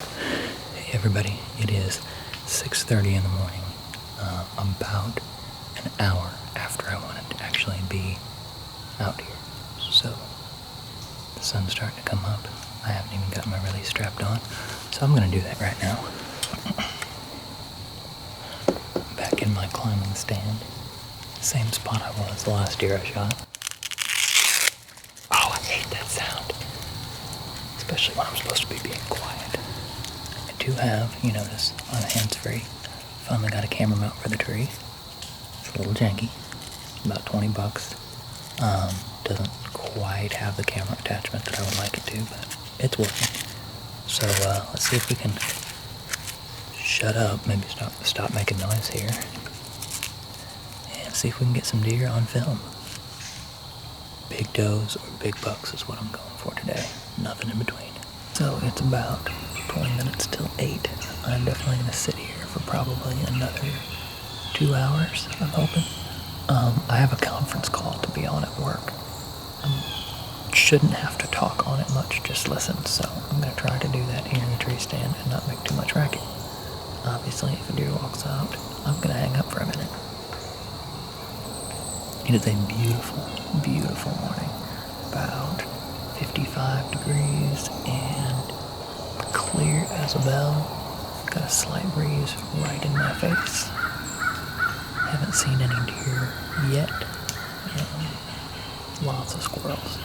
Hey everybody, it is 6:30 in the morning, about an hour after I wanted to actually be out here. So, the sun's starting to come up. I haven't even got my release strapped on, so I'm going to do that right now. Back in my climbing stand, same spot I was the last deer I shot. Oh, I hate that sound, especially when I'm supposed to be being quiet. I do have, you notice, on hands-free, finally got a camera mount for the tree. It's a little janky, about 20 bucks. Doesn't quite have the camera attachment that I would like it to, but it's working. So let's see if we can shut up, maybe stop making noise here, and see if we can get some deer on film. Big does or big bucks is what I'm going for today, nothing in between. So it's about 20 minutes till 8. I'm definitely going to sit here for probably another 2 hours, I'm hoping. I have a conference call to be on at work. Shouldn't have to talk on it much, just listen, so I'm going to try to do that here in the tree stand and not make too much racket. Obviously, if a deer walks out, I'm going to hang up for a minute. It is a beautiful, beautiful morning. About 55 degrees and clear as a bell. Got a slight breeze right in my face. Haven't seen any deer yet. Lots of squirrels.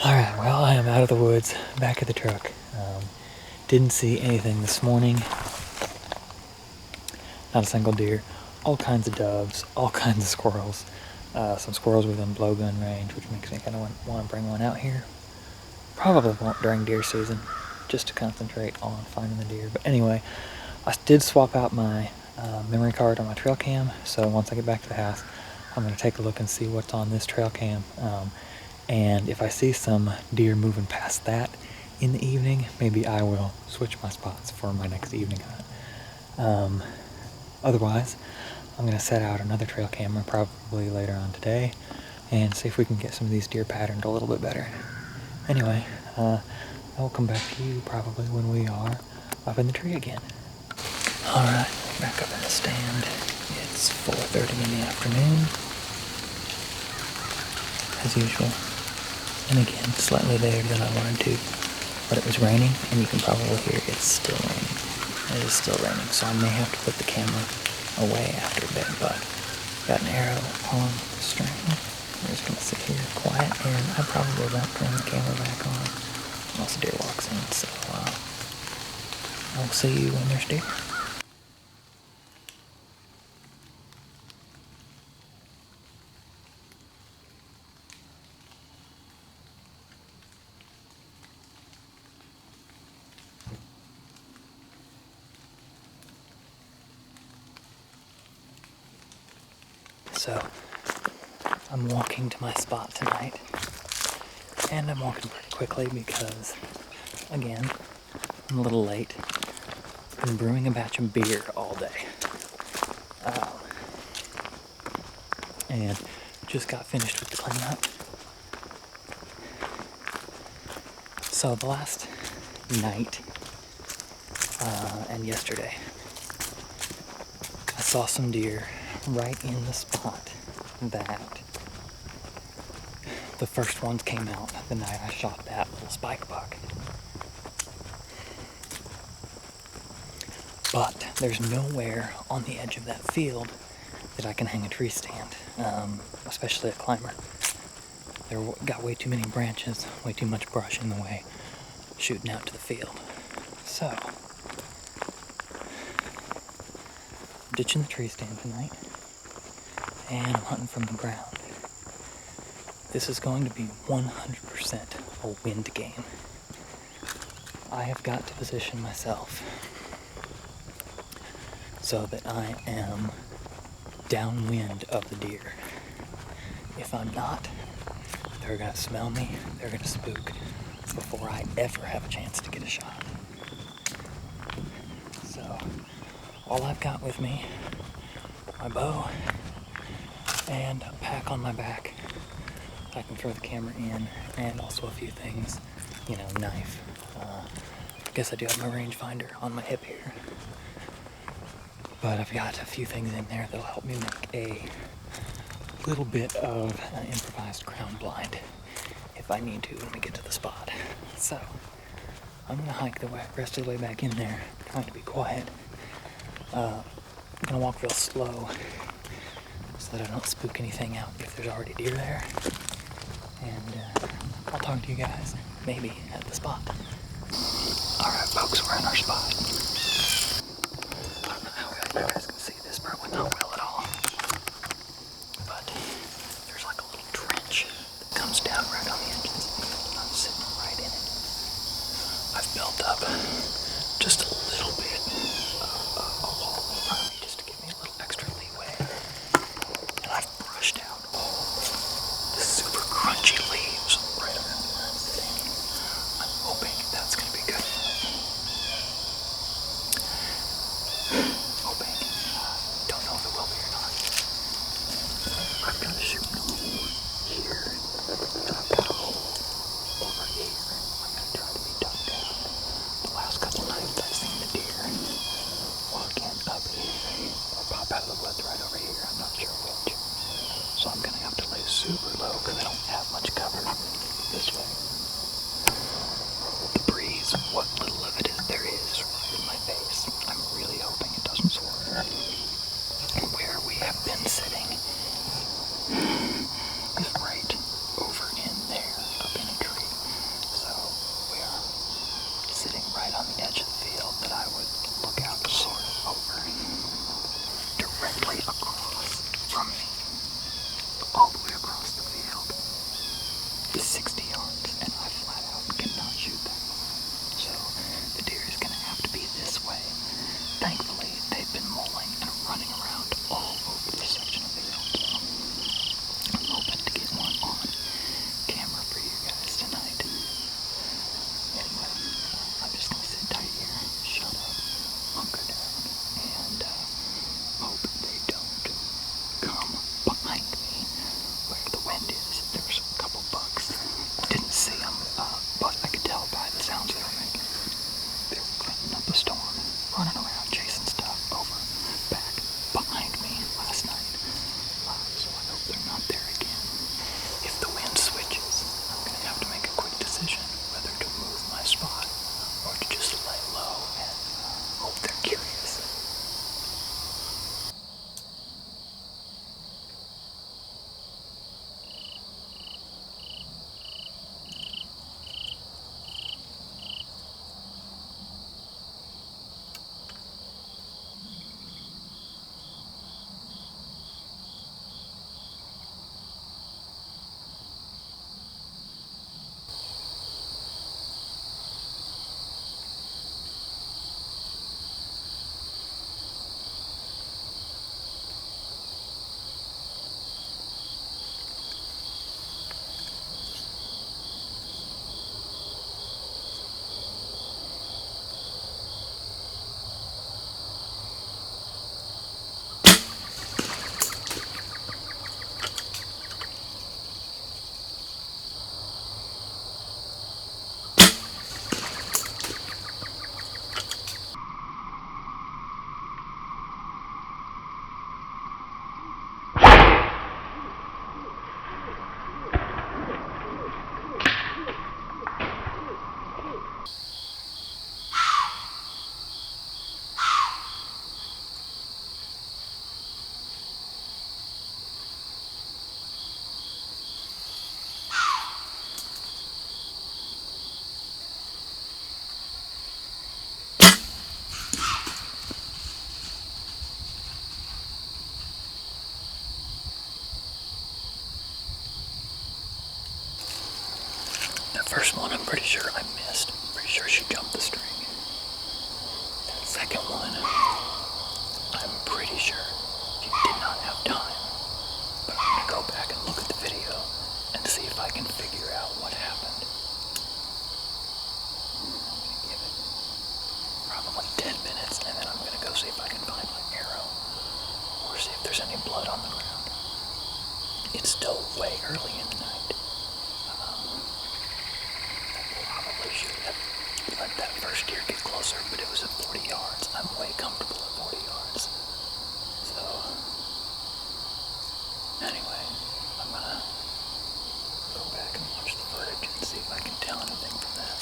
Alright, well, I am out of the woods, back at the truck. Didn't see anything this morning. Not a single deer. All kinds of doves, all kinds of squirrels. Some squirrels within blowgun range, which makes me kind of want to bring one out here. Probably won't during deer season, just to concentrate on finding the deer. But anyway, I did swap out my memory card on my trail cam, so once I get back to the house, I'm going to take a look and see what's on this trail cam. And if I see some deer moving past that in the evening, maybe I will switch my spots for my next evening hunt. Otherwise, I'm going to set out another trail camera probably later on today and see if we can get some of these deer patterned a little bit better. Anyway, I will come back to you probably when we are up in the tree again. Alright, back up in the stand. It's 4:30 in the afternoon, as usual. And again, slightly later than I wanted to, but it was raining, and you can probably hear it's still raining. It is still raining, so I may have to put the camera away after a bit, but got an arrow on the string. I'm just going to sit here quiet, and I probably won't turn the camera back on unless a deer walks in, so I'll see you when there's deer. So, I'm walking to my spot tonight, and I'm walking pretty quickly because, again, I'm a little late. Been brewing a batch of beer all day. And just got finished with the cleanup. So the last night and yesterday, I saw some deer right in the spot that the first ones came out the night I shot that little spike buck. But there's nowhere on the edge of that field that I can hang a tree stand, especially a climber. There got way too many branches, way too much brush in the way, shooting out to the field. So, I'm ditching the tree stand tonight, and I'm hunting from the ground. This is going to be 100% a wind game. I have got to position myself so that I am downwind of the deer. If I'm not, they're gonna smell me, they're gonna spook before I ever have a chance to get a shot. So, all I've got with me, my bow and a pack on my back. I can throw the camera in, and also a few things, knife. I guess I do have my rangefinder on my hip here. But I've got a few things in there that'll help me make a little bit of an improvised crown blind if I need to when we get to the spot. So, I'm gonna hike the rest of the way back in there, trying to be quiet. I'm gonna walk real slow so that I don't spook anything out if there's already deer there. And I'll talk to you guys, maybe, at the spot. Alright folks, we're in our spot. I don't know how well you guys can see this, probably not well at all. But there's like a little trench that comes down right on the edge of this field, and I'm sitting right in it. I've built up just a little bit of a wall in front of me just to give me a little extra leeway. And I've brushed out all the super crunchy leaves right around where I'm sitting. I'm hoping that's going to be good. Hoping. Don't know if it will be or not. I've got a shooting hole here, and I've got a hole over here. I'm going to try to be ducked down. The last couple nights I've seen the deer walk in up here or pop out of the woods right over here. I'm not sure which. So I'm going to have to lay super low because I don't have much cover this way. The breeze, what little of it is there is right in my face. I'm really hoping it doesn't swerve. Where we have been sitting is right over in there, up in a tree. So we are sitting right on the edge of the field that I would look out sort of over. Directly across from me, all the way across the field, is 60 yards, and I flat out cannot shoot that. So the deer is going to have to be this way. Thankfully, they've been mulling and running around all over this section of the field, so I'm hoping to get one on camera for you guys tonight. Anyway, I'm just going to sit tight here, shut up, hunker down, and hope they don't come behind me where the wind is. There's a couple bucks. Didn't see them, but I could tell by the sounds they were making. They were cleaning up a storm, running around, chasing stuff over, back, behind me last night. So I hope they're not there again. If the wind switches, I'm going to have to make a quick decision whether to move my spot or to just lay low and hope they're curious. That first one, I'm pretty sure I missed. Pretty sure she jumped the if there's any blood on the ground. It's still way early in the night. I probably should have let that first deer get closer, but it was at 40 yards. I'm way comfortable at 40 yards. So, anyway, I'm gonna go back and watch the footage and see if I can tell anything from that.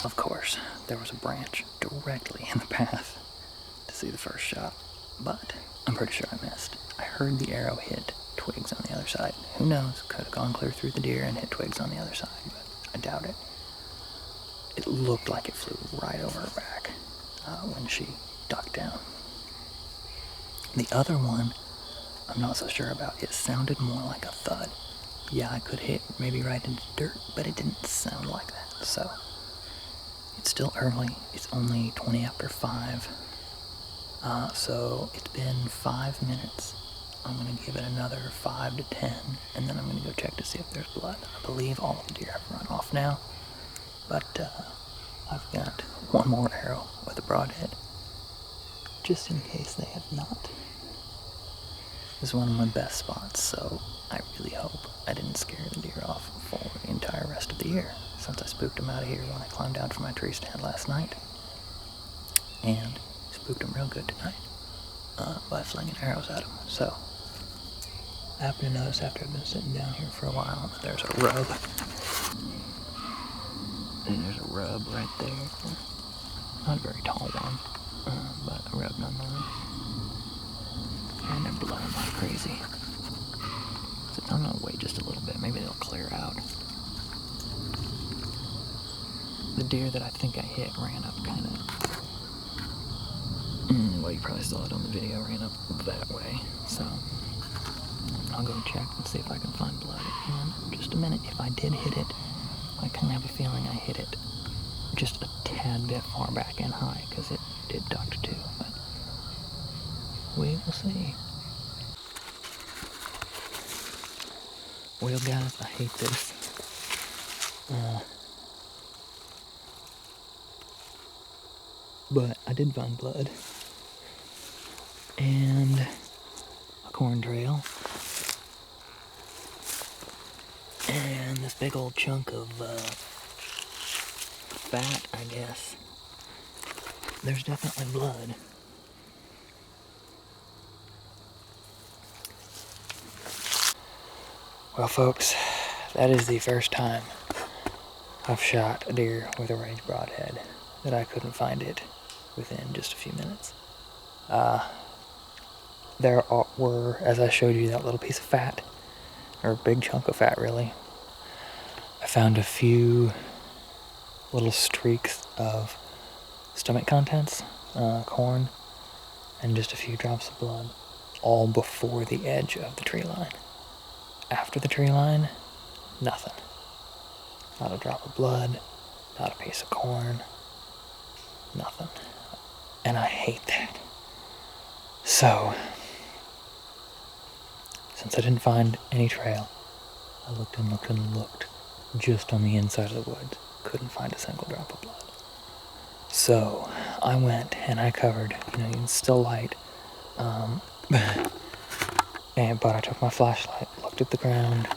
Of course, there was a branch directly in the path to see the first shot, but I'm pretty sure I missed. I heard the arrow hit twigs on the other side. Who knows? Could have gone clear through the deer and hit twigs on the other side, but I doubt it. It looked like it flew right over her back when she ducked down. The other one, I'm not so sure about. It sounded more like a thud. Yeah, I could hit maybe right into dirt, but it didn't sound like that. So, it's still early. It's only 20 after 5. So it's been 5 minutes. I'm going to give it another 5 to 10, and then I'm going to go check to see if there's blood. I believe all of the deer have run off now, but I've got one more arrow with a broadhead, just in case they have not. This is one of my best spots, so I really hope I didn't scare the deer off for the entire rest of the year, since I spooked them out of here when I climbed down from my tree stand last night. And spooked them real good tonight by flinging arrows at them. So, I happened to notice after I've been sitting down here for a while that there's a rub. And there's a rub right there. Not a very tall one, but a rub nonetheless. And they're blowing like crazy. So I'm gonna wait just a little bit. Maybe they'll clear out. The deer that I think I hit ran up kind of. Well, you probably saw it on the video, ran up that way, so I'll go check and see if I can find blood in just a minute. If I did hit it, I kind of have a feeling I hit it just a tad bit far back and high, because it did duck too, but we will see. Well, guys, I hate this. But I did find blood. And a corn trail. And this big old chunk of fat, I guess. There's definitely blood. Well, folks, that is the first time I've shot a deer with a range broadhead that I couldn't find it within just a few minutes. There were, as I showed you, that little piece of fat, or a big chunk of fat, really. I found a few little streaks of stomach contents, corn, and just a few drops of blood, all before the edge of the tree line. After the tree line, nothing. Not a drop of blood, not a piece of corn, nothing. And I hate that. So, since I didn't find any trail, I looked and looked and looked just on the inside of the woods. Couldn't find a single drop of blood. So, I went and I covered, it's still light, but I took my flashlight, looked at the ground,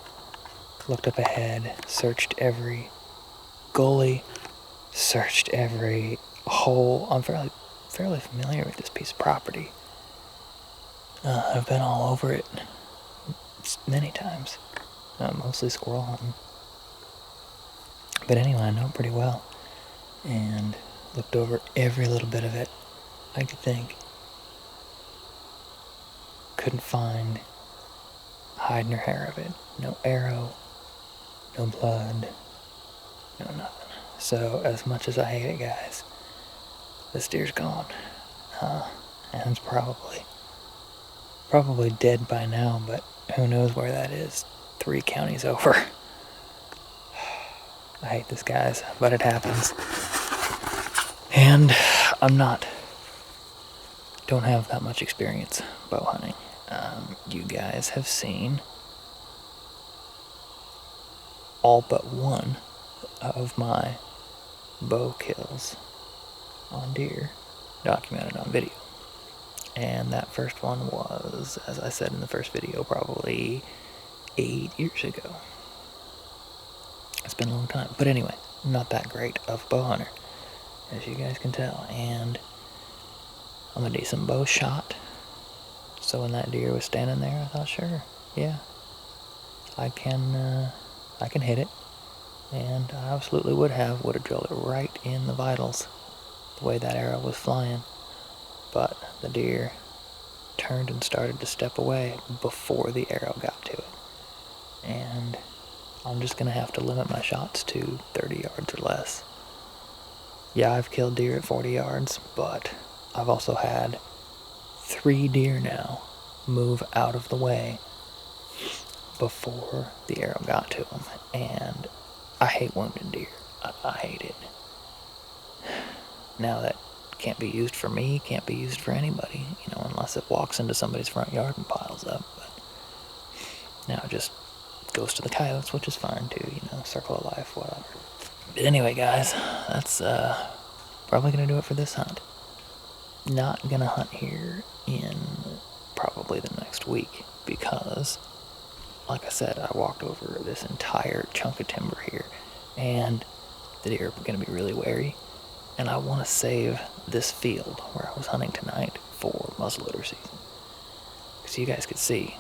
looked up ahead, searched every gully, searched every hole. I'm fairly familiar with this piece of property. I've been all over it many times, mostly squirrel hunting. But anyway, I know it pretty well, and looked over every little bit of it I could think. Couldn't find hide nor hair of it. No arrow, no blood, no nothing. So, as much as I hate it, guys, this deer's gone. And it's probably dead by now, but who knows where that is 3 counties over. I hate this, guys, but it happens. And don't have that much experience bow hunting. You guys have seen all but one of my bow kills on deer documented on video. And that first one was, as I said in the first video, probably 8 years ago. It's been a long time. But anyway, not that great of a bow hunter, as you guys can tell. And I'm a decent bow shot. So when that deer was standing there, I thought, sure, yeah, I can hit it. And I absolutely would have drilled it right in the vitals, the way that arrow was flying. But the deer turned and started to step away before the arrow got to it. And I'm just gonna have to limit my shots to 30 yards or less. Yeah, I've killed deer at 40 yards, but I've also had 3 deer now move out of the way before the arrow got to them. And I hate wounded deer. I hate it. Now that can't be used for me, can't be used for anybody, you know, unless it walks into somebody's front yard and piles up. But now it just goes to the coyotes, which is fine too, you know, circle of life, whatever. But anyway, guys, that's probably gonna do it for this hunt. Not gonna hunt here in probably the next week because, like I said, I walked over this entire chunk of timber here, and the deer are gonna be really wary. And I want to save this field where I was hunting tonight for muzzleloader season. Because you guys could see,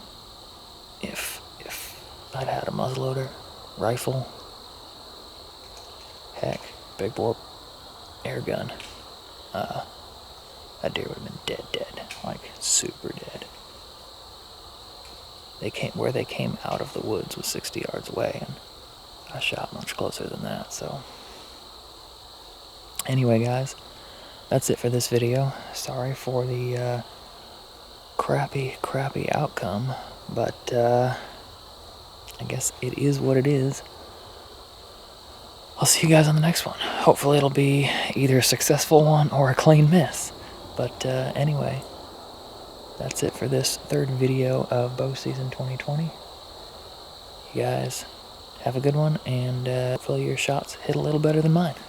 if I'd had a muzzleloader, rifle, heck, big bore air gun, that deer would have been dead, like super dead. Where they came out of the woods was 60 yards away, and I shot much closer than that, so. Anyway, guys, that's it for this video. Sorry for the crappy outcome, but I guess it is what it is. I'll see you guys on the next one. Hopefully it'll be either a successful one or a clean miss. But anyway, that's it for this 3rd video of bow season 2020. You guys have a good one, and hopefully your shots hit a little better than mine.